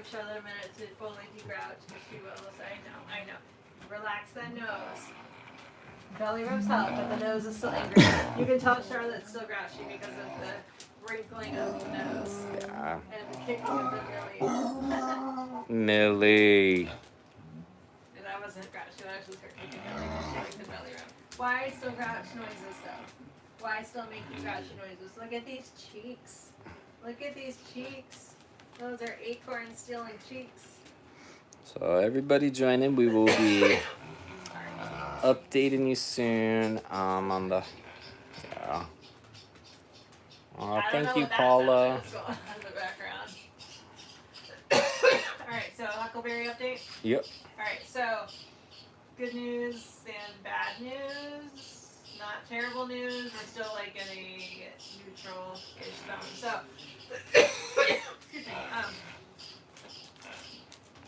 give Charlotte a minute to fully degrouch because she will. So I know. Relax that nose. Belly rubs help, but the nose is still angry. You can tell Charlotte's still grouchy because of the wrinkling of the nose Yeah. and the kicking of the belly. Millie. That wasn't grouch. That was just her kicking belly because she liked the belly rub. Why still grouch noises though? Why still making grouchy noises? Look at these cheeks. Look at these cheeks. Those are acorn stealing cheeks. So everybody join in. We will be updating you soon on the. Yeah. Thank you, Paula. What's going on in the background? Alright, so Huckleberry update? Yep. Alright, so good news and bad news. Not terrible news. We're still like in a neutral-ish zone. So, excuse me.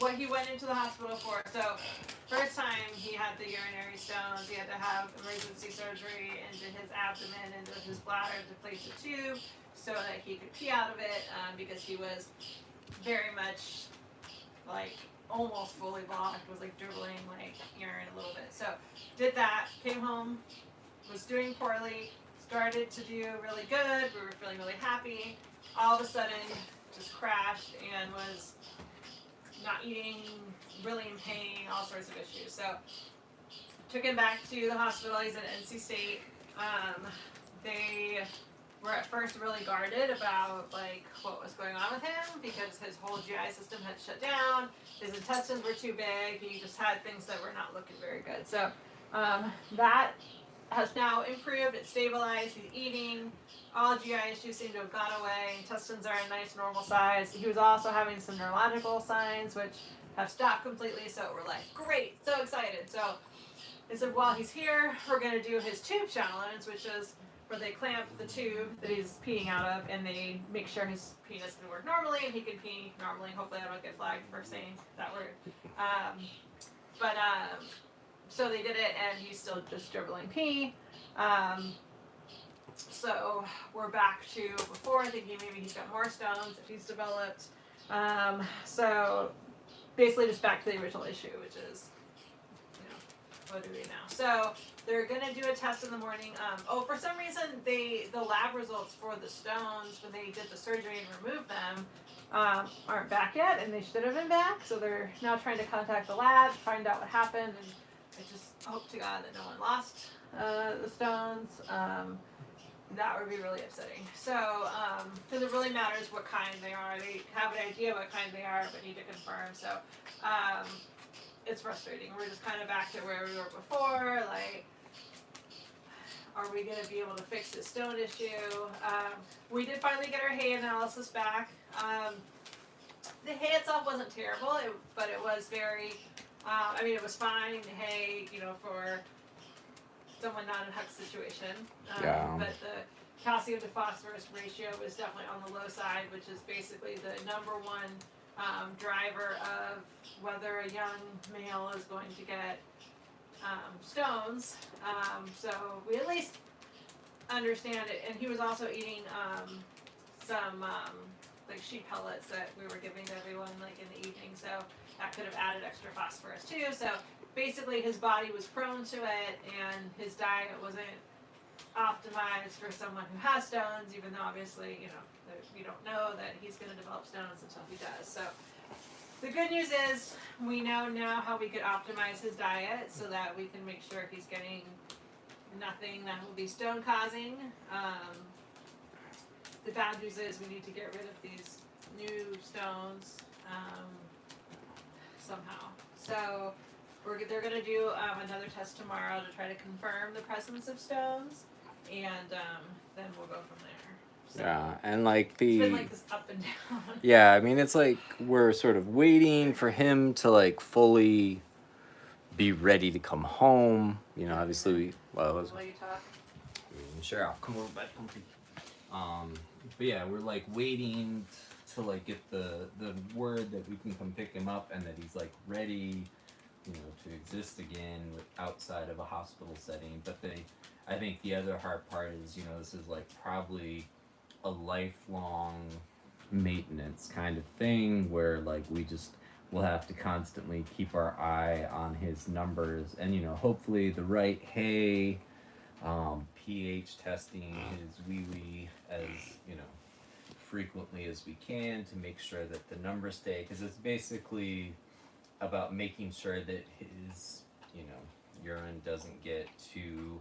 What he went into the hospital for. So, first time he had the urinary stones. He had to have emergency surgery into his abdomen, into his bladder to place a tube so that he could pee out of it because he was very much like almost fully blocked, was like dribbling like urine a little bit. So did that, came home, was doing poorly, started to do really good, we were feeling really happy. All of a sudden just crashed and was not eating, really in pain, all sorts of issues. So took him back to the hospital. He's at NC State. They were at first really guarded about like what was going on with him because his whole GI system had shut down. His intestines were too big. He just had things that were not looking very good. So that has now improved. It's stabilized. He's eating. All GI issues seem to have gone away. Intestines are a nice normal size. He was also having some neurological signs which have stopped completely. So we're like, great, so excited. So they said, while he's here, we're going to do his tube challenge, which is where they clamp the tube that he's peeing out of and they make sure his penis can work normally and he can pee normally. Hopefully I don't get flagged for saying that word. So they did it and he's still just dribbling pee. So we're back to before, thinking maybe he's got more stones that he's developed. So basically just back to the original issue, which is, what do we now? So they're gonna do a test in the morning. For some reason the lab results for the stones when they did the surgery and removed them aren't back yet, and they should have been back. So they're now trying to contact the lab, find out what happened, and I just hope to God that no one lost the stones. That would be really upsetting. So, because it really matters what kind they are. They have an idea what kind they are, but need to confirm. So, it's frustrating. We're just kind of back to where we were before. Like, are we going to be able to fix this stone issue? We did finally get our hay analysis back. The hay itself wasn't terrible, but it was very, it was fine hay, for someone not in Huck's situation. But the calcium to phosphorus ratio was definitely on the low side, which is basically the number one driver of whether a young male is going to get stones. So we at least understand it. And he was also eating some like sheep pellets that we were giving to everyone like in the evening. So that could have added extra phosphorus too. So basically his body was prone to it and his diet wasn't optimized for someone who has stones, even though obviously, we don't know that he's going to develop stones until he does. So the good news is we know now how we could optimize his diet so that we can make sure he's getting nothing that will be stone causing. The bad news is we need to get rid of these new stones somehow. So they're going to do another test tomorrow to try to confirm the presence of stones, and then we'll go from there. So Yeah, and like it's been like this up and down. Yeah, it's like we're sort of waiting for him to like fully be ready to come home. Obviously While you talk. Sure, I'll come over by Pumpy. But yeah, we're like waiting to like get the word that we can come pick him up and that he's like ready, to exist again outside of a hospital setting. But I think the other hard part is, this is like probably a lifelong maintenance kind of thing where like we'll have to constantly keep our eye on his numbers and hopefully the right hay, pH testing his wee wee as frequently as we can to make sure that the numbers stay, because it's basically about making sure that his urine doesn't get too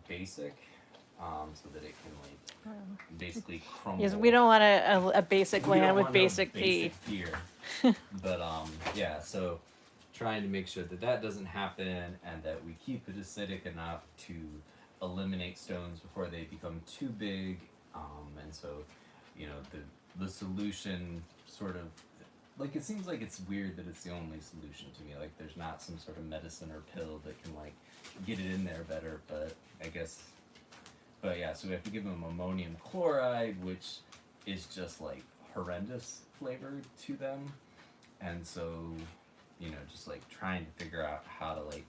basic, so that it can like basically crumble. Yes, we don't want a basic We don't land with want no basic pee. here. But yeah, so trying to make sure that that doesn't happen and that we keep it acidic enough to eliminate stones before they become too big. And so, the solution sort of like, it seems like it's weird that it's the only solution to me. Like there's not some sort of medicine or pill that can like get it in there better, but I guess. But yeah, so we have to give him ammonium chloride, which is just like horrendous flavored to them. And so, just like trying to figure out how to like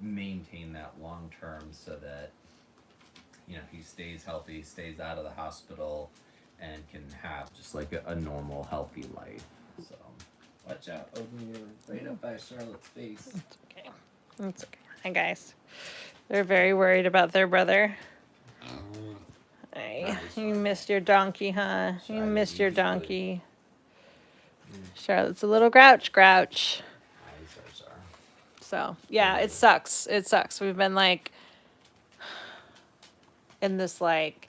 maintain that long term so that, he stays healthy, stays out of the hospital, and can have just like a normal, healthy life. So, watch out, Odin, you're right up by Charlotte's face. It's okay. It's okay. Hi, guys. They're very worried about their brother. Hey, you missed your donkey, huh? You missed your donkey. Charlotte's a little grouch. So, yeah, it sucks. It sucks. We've been like in this like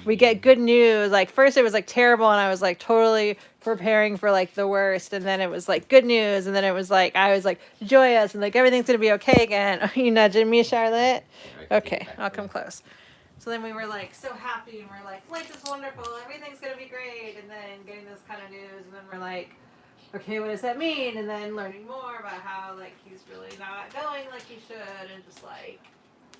we get good news. Like first it was like terrible and I was like totally preparing for like the worst, and then it was like good news, and then it was like I was like joyous and like everything's gonna be okay again. Are you nudging me, Charlotte? Okay, I'll come close. So then we were like so happy and we're like, life is wonderful, everything's gonna be great, and then getting this kind of news, and then we're like, okay, what does that mean? And then learning more about how like he's really not going like he should, and just like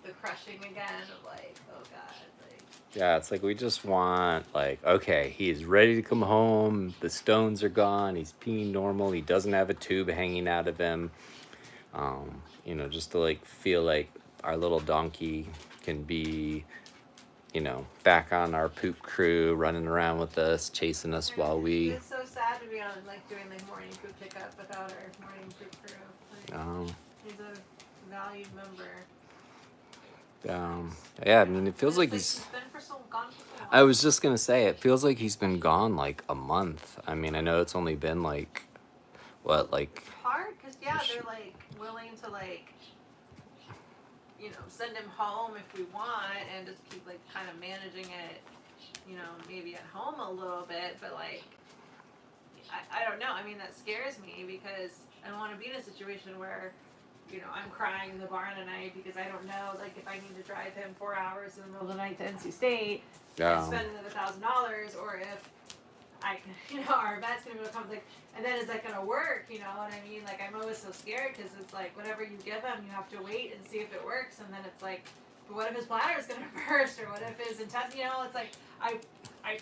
the crushing again of like, oh god, like. Yeah, it's like we just want like, okay, he's ready to come home, the stones are gone, he's peeing normal, he doesn't have a tube hanging out of him. Just to like feel like our little donkey can be, back on our poop crew, running around with us, chasing us while we. It's so sad to be on like doing like morning poop pickup without our morning poop crew. Like, he's a valued member. Yeah, I mean, it feels like he's been gone for so long. I was just gonna say, it feels like he's been gone like a month. I mean, I know it's only been like, what, like. It's hard because they're like willing to like, send him home if we want, and just keep like kind of managing it, maybe at home a little bit, but like, I don't know. I mean, that scares me because I don't want to be in a situation where. I'm crying in the barn at night because I don't know, like, if I need to drive him 4 hours in the middle of the night to NC State and spend another $1,000, or if I can, our vet's gonna be able to come, like, and then is that gonna work? You know what I mean? Like, I'm always so scared because it's like whatever you give him, you have to wait and see if it works, and then it's like, but what if his bladder is gonna burst, or what if his intestine? It's like I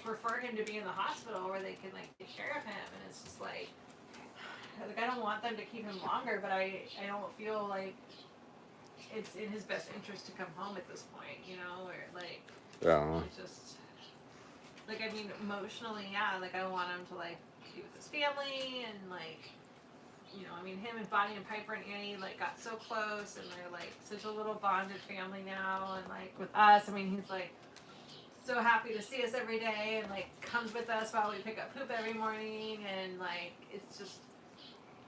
prefer him to be in the hospital where they can like take care of him, and it's just like. Like, I don't want them to keep him longer, but I don't feel like it's in his best interest to come home at this point, or like, it's just, like, I mean, emotionally, yeah, like, I want him to, like, be with his family, and, like, I mean, him and Bonnie and Piper and Annie, like, got so close, and they're, like, such a little bonded family now, and, like, with us, I mean, he's, like, so happy to see us every day, and, like, comes with us while we pick up poop every morning, and, like, it's just,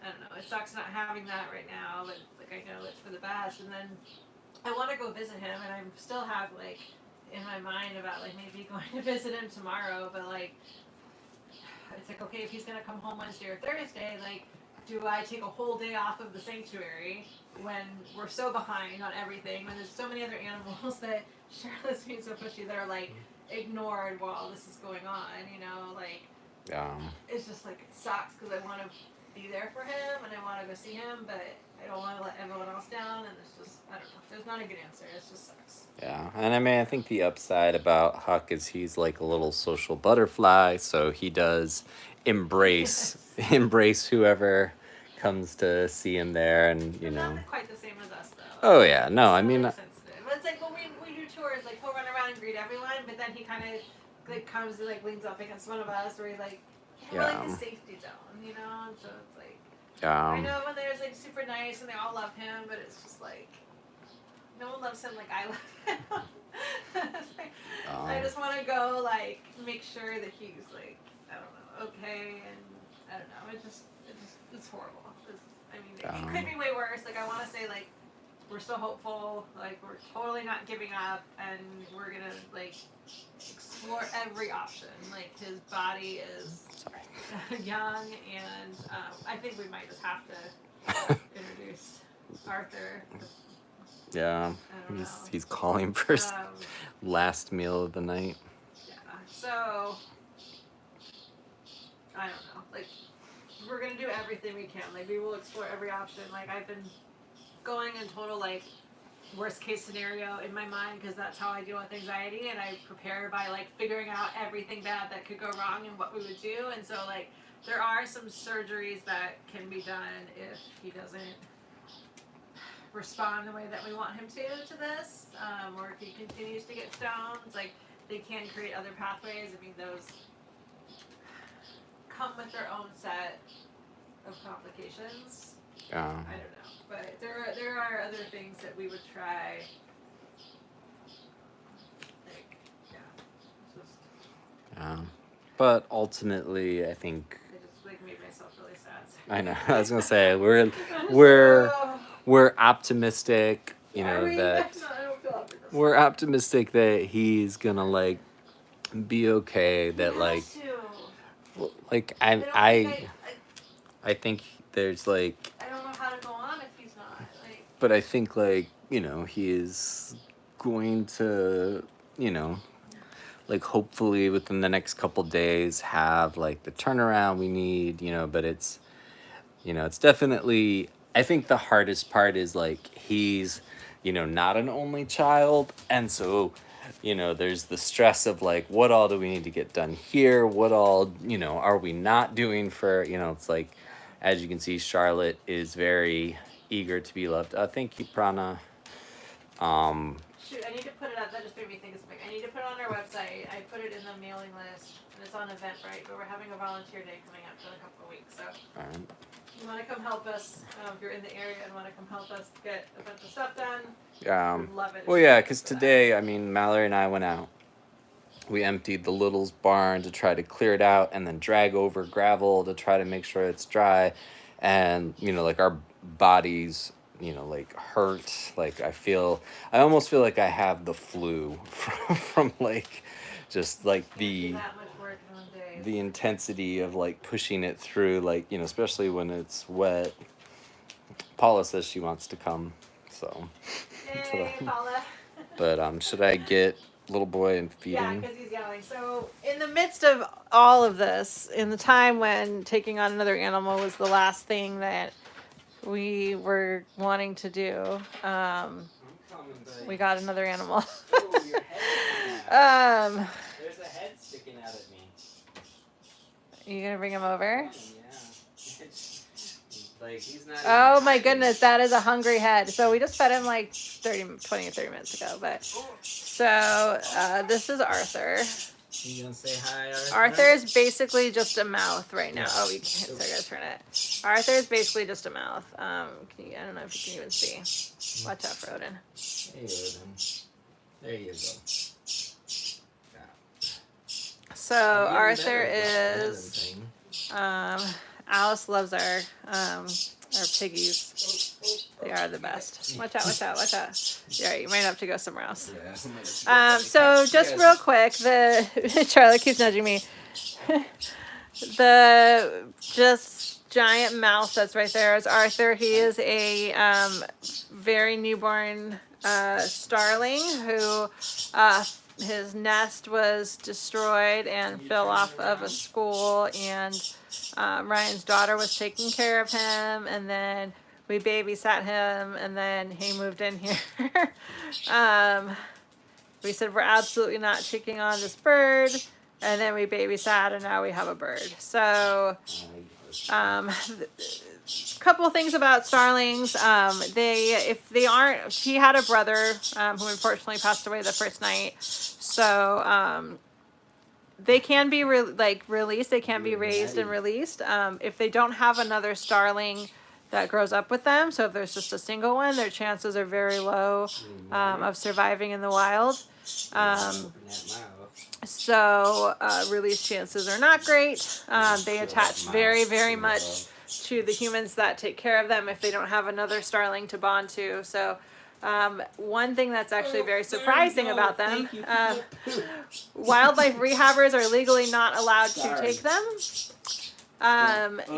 I don't know, it sucks not having that right now, but like I know it's for the best. And then I want to go visit him, and I still have like in my mind about like maybe going to visit him tomorrow, but like it's like, okay, if he's gonna come home Wednesday or Thursday, like do I take a whole day off of the sanctuary when we're so behind on everything, when there's so many other animals that Charlotte's being so pushy that are like ignored while this is going on, like it's just like it sucks because I want to be there for him and I want to go see him, but I don't want to let everyone else down, and it's just, I don't know, there's not a good answer, it just sucks. Yeah, and I mean, I think the upside about Huck is he's like a little social butterfly, so he does embrace whoever comes to see him there, and Not quite the same as us though. Oh yeah, no, I mean. Sensitive. But it's like when we do tours, like he'll run around and greet everyone, but then he kind of like comes and like leans up against one of us, where he's like, we're Yeah. like the safety zone, you know. And so it's like, I Um, know when there's like super nice and they all love him, but it's just like no one loves him like I love him. I just want to go like make sure that he's like, I don't know, okay, and I don't know. It's horrible. I mean, it could be way worse. Like I want to say like we're still hopeful. Like we're totally not giving up, and we're gonna like explore every option. Like his body is young, and I think we might just have to introduce Arthur. yeah, I don't know. he's calling for his Um, last meal of the night. Yeah. So I don't know. Like we're gonna do everything we can. Like we will explore every option. Like I've been going in total like worst case scenario in my mind because that's how I deal with anxiety, and I prepare by like figuring out everything bad that could go wrong and what we would do. And so like there are some surgeries that can be done if he doesn't respond the way that we want him to this, or if he continues to get stones. Like they can create other pathways. I mean, those come with their own set of complications. Yeah. I don't know, but there are other things that we would try. Like, yeah, it's just But ultimately, I think I just like made myself really sad. I know. I was gonna say we're optimistic. You know that I don't feel optimistic. we're optimistic that he's gonna like be okay. That like like I think there's like I don't know how to go on if he's not like. but I think like you know he is going to you know like hopefully within the next couple days have like the turnaround we need you know but it's you know it's definitely I think the hardest part is like he's you know not an only child and so you know there's the stress of like what all do we need to get done here what all you know are we not doing for you know it's like as you can see Charlotte is very eager to be loved thank you Prana Shoot, I need to put it up. That just made me think of something. I need to put it on our website. I put it in the mailing list, and it's on Eventbrite. But we're having a volunteer day coming up in a couple of weeks. So if you want to come help us, if you're in the area and want to come help us get a bunch of stuff done, we'd love it. well yeah because today I mean Mallory and I went out we emptied the Little's barn to try to clear it out and then drag over gravel to try to make sure it's dry and you know like our bodies you know like hurt like I almost feel like I have the flu from like just like That much work in one day. the intensity of like pushing it through like you know especially when it's wet. Paula says she wants to come so Yay, Paula. but should I get little boy and feed Yeah, him? because he's yelling. So, in the midst of all of this, in the time when taking on another animal was the last thing that we were wanting to do, we got another animal. Oh, your head there's a head sticking out at me. You gonna bring him over? Yeah. Like he's not Oh my goodness, that is a hungry head. So we just fed him like 20 or 30 minutes ago. But so this is Arthur. You gonna say hi, Arthur? Arthur is basically just a mouth right now. Oh, you can't. So I gotta turn it. Arthur is basically just a mouth. I don't know if you can even see. Watch out for Odin. Hey, Odin. There you go. So I'm getting Arthur better at this is. random thing. Alice loves our piggies. They are the best. Watch out! Watch out! Watch out! Yeah, you might have to go somewhere else. Yeah. So just real quick, the Charlotte keeps nudging me. The just giant mouth that's right there is Arthur. He is a very newborn starling who his nest was destroyed and fell off of a school, and Ryan's daughter was taking care of him, and then we babysat him, and then he moved in here. We said we're absolutely not taking on this bird, and then we babysat, and now we have a bird. So couple of things about starlings. He had a brother who unfortunately passed away the first night. So they can be released. They can be raised and released. If they don't have another starling that grows up with them, so if there's just a single one, their chances are very low of surviving in the wild. So release chances are not great. They attach very, very much to the humans that take care of them if they don't have another starling to bond to. So one thing that's actually very surprising about them, wildlife rehabbers are legally not allowed to take them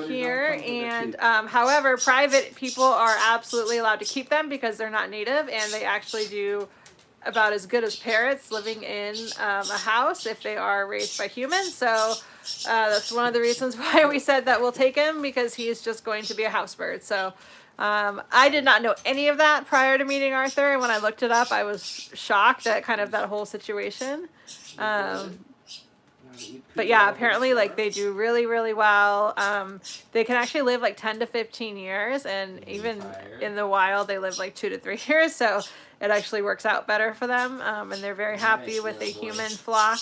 here, and however, private people are absolutely allowed to keep them because they're not native, and they actually do about as good as parrots living in a house if they are raised by humans. So that's one of the reasons why we said that we'll take him, because he's just going to be a house bird. So I did not know any of that prior to meeting Arthur, and when I looked it up, I was shocked at kind of that whole situation. But yeah, apparently like they do really, really well. They can actually live like 10 to 15 years, and even in the wild they live like 2 to 3 years. So it actually works out better for them, and they're very happy with the human flock,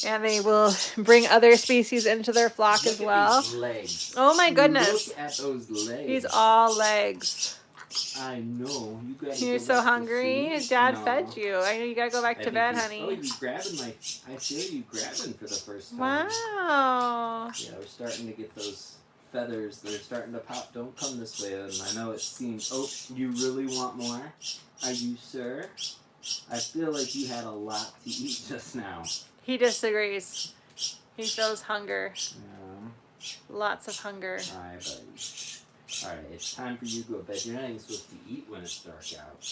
and they will bring other species into their flock as well. Oh my goodness! Look at those legs. He's all legs. I know. You gotta You're go so back to hungry. sleep. Dad No. fed you. I know you gotta go back to bed, honey. Oh, you grabbing my... I feel you grabbing for the first time. Wow. Yeah, we're starting to get those feathers. They're starting to pop. Don't come this way. And I know it seems... Oh, you really want more? Are you sure? I feel like you had a lot to eat just now. He disagrees. He feels hunger. Yeah. Lots of hunger. Hi, buddy. Alright, it's time for you to go to bed. You're not even supposed to eat when it's dark out.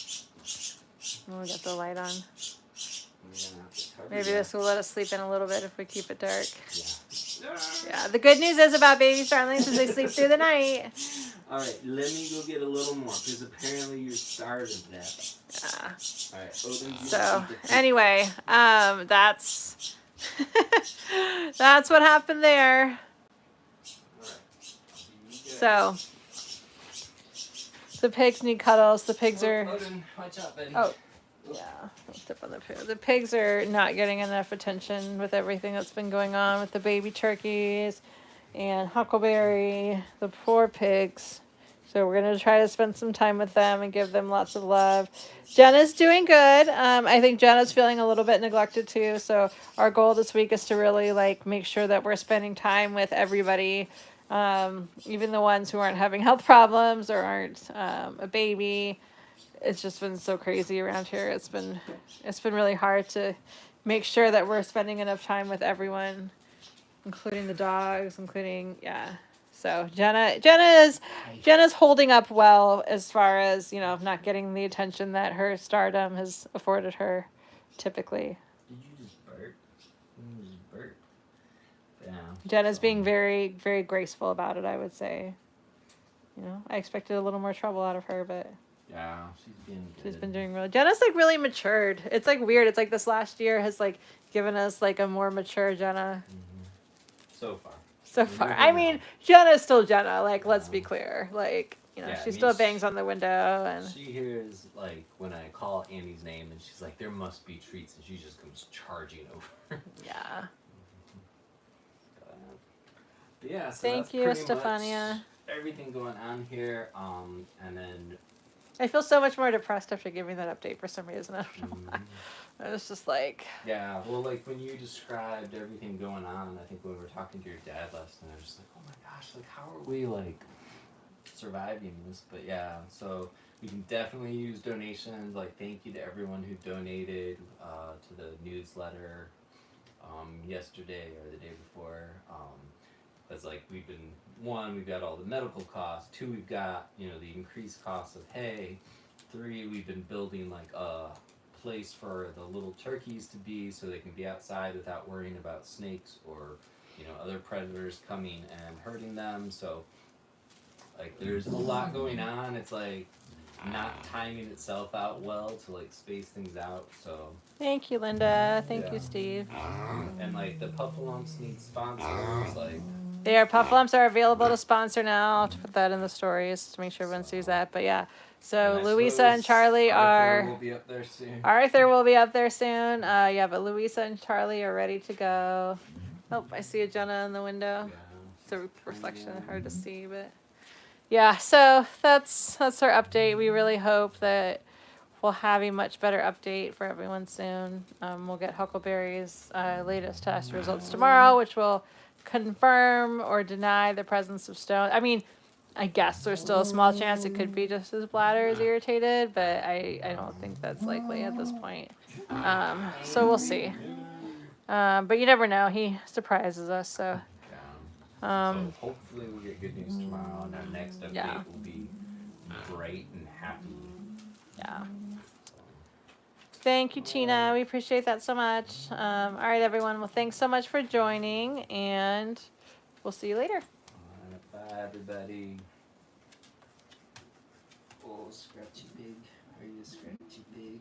Oh, we got the light on. We're gonna have to cover Maybe you. this will let us sleep in a little bit if we keep it dark. Yeah. Yeah, the good news is about baby starlings is they sleep through the night. Alright, let me go get a little more, because apparently you're starving to death. Yeah. Alright, Odin, you So eat the- anyway, that's that's what happened there. Alright. So the pigs need cuddles. The pigs are. Odin, watch out, buddy. Oh. Yeah, I'll step on the pig. The pigs are not getting enough attention with everything that's been going on with the baby turkeys and Huckleberry, the poor pigs. So we're going to try to spend some time with them and give them lots of love. Jenna's doing good. I think Jenna's feeling a little bit neglected too. So our goal this week is to really like make sure that we're spending time with everybody, even the ones who aren't having health problems or aren't a baby. It's just been so crazy around here. It's been really hard to make sure that we're spending enough time with everyone, including the dogs, So Jenna's holding up well as far as, not getting the attention that her stardom has afforded her typically. Did you just burp? You just burp. Yeah. Jenna's being very, very graceful about it, I would say. I expected a little more trouble out of her, but Yeah, she's been good. she's been doing really. Jenna's like really matured. It's like weird. It's like this last year has like given us like a more mature Jenna. So far. So far, I mean, Jenna's still Jenna. Like, let's be clear. Like, Yeah, she I mean, still bangs on the window, and She hears, like, when I call Annie's name, and she's like, there must be treats, and she just comes charging over. yeah. But yeah, so Thank that's you, pretty Stefania. much everything going on here. And then... I feel so much more depressed after giving that update for some reason. I don't know why. I was just like, Yeah, well, like, when you described everything going on, I think when we were talking to your dad last night, I was just like, oh my gosh, like, how are we, like, surviving this? But yeah, so we can definitely use donations. Like, thank you to everyone who donated to the newsletter yesterday or the day before. Because, like, we've got all the medical costs. 2, we've got, the increased costs of hay. 3, we've been building, like, a place for the little turkeys to be so they can be outside without worrying about snakes or other predators coming and hurting them. So like there's a lot going on. It's like not timing itself out well to like space things out. So thank you, Linda. Thank Yeah. you, Steve. and like the Puffalumps need sponsors. Like Puff lumps are available to sponsor now. To put that in the stories to make sure everyone sees that. But yeah, so And I Louisa and suppose Charlie Arthur are. will be up there soon. Arthur will be up there soon. Yeah, but Louisa and Charlie are ready to go. Oh, I see a Jenna in the window. Yeah. It's a reflection, hard to see, but yeah. So that's our update. We really hope that we'll have a much better update for everyone soon. We'll get Huckleberry's latest test results tomorrow, which will confirm or deny the presence of stone. I mean, I guess there's still a small chance it could be just his bladder is irritated, but I don't think that's likely at this point. So we'll see. But you never know. He surprises us. So So hopefully we'll get good news tomorrow, and our next update yeah. will be bright and happy. Yeah. Thank you, Tina. We appreciate that so much. All right, everyone. Well, thanks so much for joining, and we'll see you later. Bye, everybody. Oh, scratchy pig. Are you a scratchy pig?